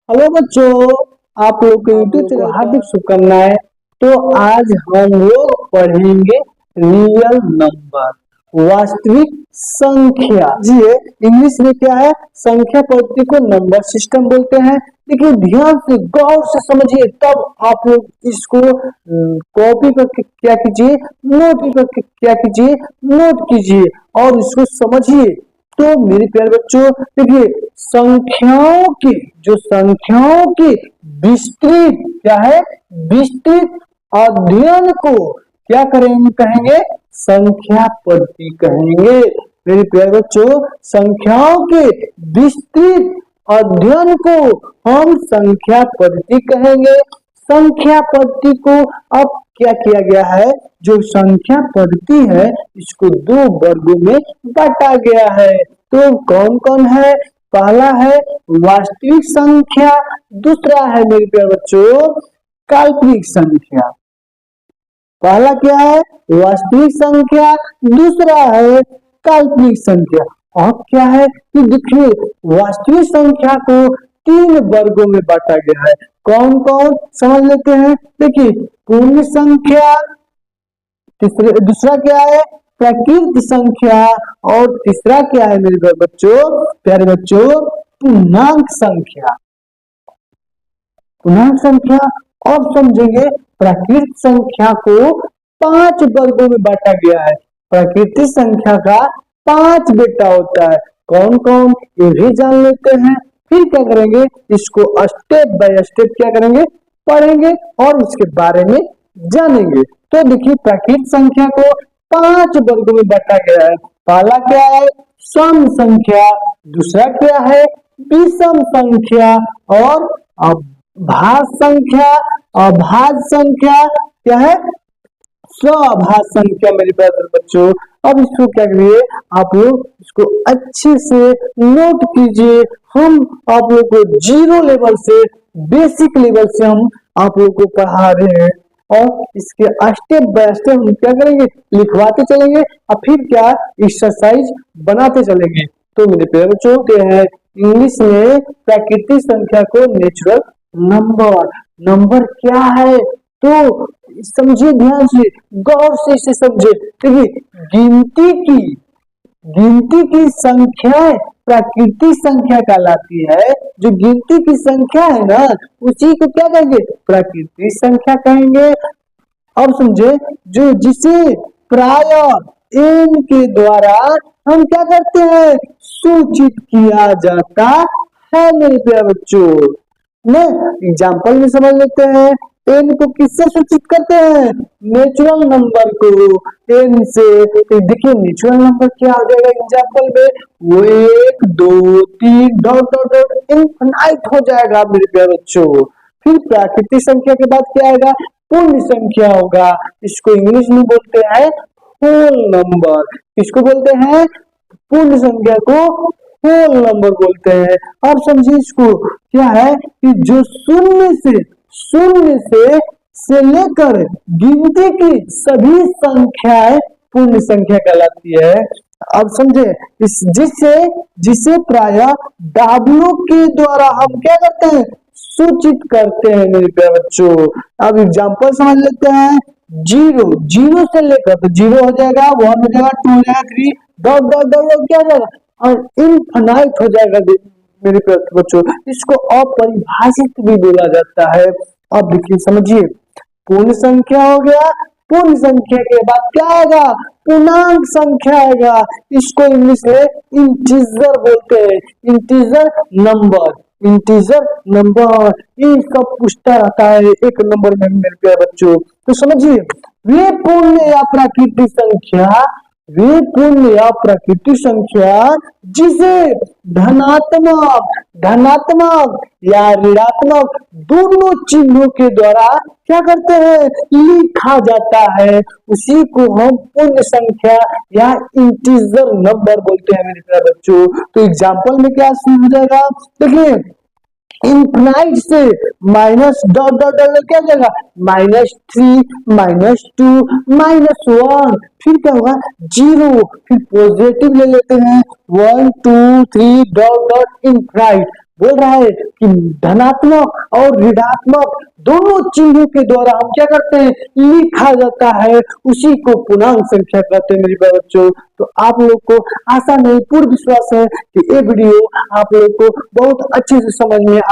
Hello बच्चों, आप लोग को यूट्यूब चैनल हार्दिक शुभकामनाएं। तो आज हम लोग पढ़ेंगे रियल नंबर, वास्तविक संख्या। जी, इंग्लिश में क्या है, संख्या पद्धति को नंबर सिस्टम बोलते हैं। देखिए ध्यान से गौर से समझिए, तब आप लोग इसको कॉपी करके क्या कीजिए, नोट करके क्या कीजिए, नोट कीजिए और इसको समझिए। तो मेरे प्यारे बच्चों, देखिए संख्याओं की विस्तृत क्या है, विस्तृत अध्ययन को क्या कहेंगे, संख्या पद्धति कहेंगे। मेरे प्यारे बच्चों, संख्याओं के विस्तृत अध्ययन को हम संख्या पद्धति कहेंगे। संख्या पद्धति को अब क्या किया गया है, जो संख्या पद्धति है इसको दो वर्गों में बांटा गया है। तो कौन कौन है, पहला है वास्तविक संख्या, दूसरा है मेरे प्यारे बच्चों काल्पनिक संख्या। पहला क्या है, वास्तविक संख्या, दूसरा है काल्पनिक संख्या। और क्या है कि देखिए वास्तविक संख्या को तीन वर्गों में बांटा गया है। कौन कौन समझ लेते हैं। देखिए पूर्ण संख्या, दूसरा क्या है प्रकृत संख्या, और तीसरा क्या है मेरे प्यारे बच्चों पूर्णांक संख्या। पूर्णांक संख्या अब समझेंगे। प्रकृत संख्या को 5 वर्गों में बांटा गया है। प्रकृति संख्या का 5 बेटा होता है। कौन कौन ये भी जान लेते हैं। फिर क्या करेंगे, इसको स्टेप बाय स्टेप क्या करेंगे, पढ़ेंगे और इसके बारे में जानेंगे। तो देखिए प्रकृत संख्या को 5 वर्गों में बांटा गया है। पहला क्या है सम संख्या, दूसरा क्या है विषम संख्या, और भाज्य संख्या, अभाज्य संख्या क्या है स्वभाज्य संख्या। मेरे प्यारे बच्चों, अब इसको क्या करिए, आप लोग इसको अच्छे से नोट कीजिए। हम आप लोग को जीरो लेवल से, बेसिक लेवल से हम आप लोग को पढ़ा रहे हैं, और इसके स्टेप बाय स्टेप हम क्या करेंगे, लिखवाते चलेंगे और फिर क्या एक्सरसाइज बनाते चलेंगे। तो मेरे प्यारे बच्चों के है इंग्लिश में प्राकृतिक संख्या को नेचुरल नंबर क्या है, तो समझिए ध्यान से, गौर से इसे समझे। देखिए गिनती की संख्या प्राकृतिक संख्या कहलाती है। जो गिनती की संख्या है ना, उसी को क्या कहेंगे, प्राकृतिक संख्या कहेंगे। अब समझे, जो जिसे प्राय n के द्वारा हम क्या करते हैं, सूचित किया जाता है। मेरे प्यारे बच्चों, एग्जाम्पल में समझ लेते हैं। n को किससे सूचित करते हैं, नेचुरल नंबर को n से। देखिए नेचुरल नंबर क्या हो जाएगा एग्जाम्पल में, वो 1 2 3 डॉट डॉट डॉट इनफिनाइट हो जाएगा मेरे प्यारे बच्चों। फिर प्राकृतिक संख्या के बाद क्या आएगा, पूर्ण संख्या होगा। इसको इंग्लिश में बोलते हैं होल नंबर। इसको बोलते हैं पूर्ण संख्या को होल नंबर बोलते हैं। अब समझिए इसको क्या है कि जो शून्य से लेकर गिनती की सभी संख्याएं पूर्ण संख्या कहलाती है। अब समझे, जिसे प्राय W के द्वारा हम क्या करते हैं, सूचित करते हैं मेरे प्यारे बच्चों। अब एग्जांपल समझ लेते हैं। जीरो से लेकर, तो 0 हो जाएगा, 1 हो जाएगा, 2 हो जाएगा, 3 डॉट डॉट डॉट क्या हो जाएगा, और इनफिनाइट हो जाएगा मेरे प्यारे बच्चों। इसको अपरिभाषित भी बोला जाता है। अब देखिए समझिए, पूर्ण संख्या हो गया, पूर्ण संख्या के बाद क्या आएगा, पूर्णांक संख्या आएगा। इसको इंग्लिश में इंटीजर बोलते हैं, इंटीजर नंबर। ये सब पूछता रहता है एक नंबर में मेरे प्यारे बच्चों। तो समझिए, वे पूर्ण या प्राकृतिक संख्या जिसे धनात्मक या ऋणात्मक दोनों चिन्हों के द्वारा क्या करते हैं, लिखा जाता है, उसी को हम पूर्ण संख्या या इंटीजर नंबर बोलते हैं मेरे प्यारे बच्चों। तो एग्जांपल में क्या हो जाएगा, देखिए इनफिनाइट से माइनस डॉट डॉट डॉट क्या जाएगा, -3 -2 -1, फिर क्या होगा 0, फिर पॉजिटिव ले लेते हैं 1 2 3 डॉट डॉट इनफिनाइट बोल रहा है कि धनात्मक और ऋणात्मक दोनों चिन्हों के द्वारा हम क्या करते हैं, लिखा जाता है, उसी को पूर्णांक संख्या कहते हैं मेरे बच्चों। तो आप लोग को आशा नहीं पूर्ण विश्वास है कि ये वीडियो आप लोग को बहुत अच्छे से समझ में आ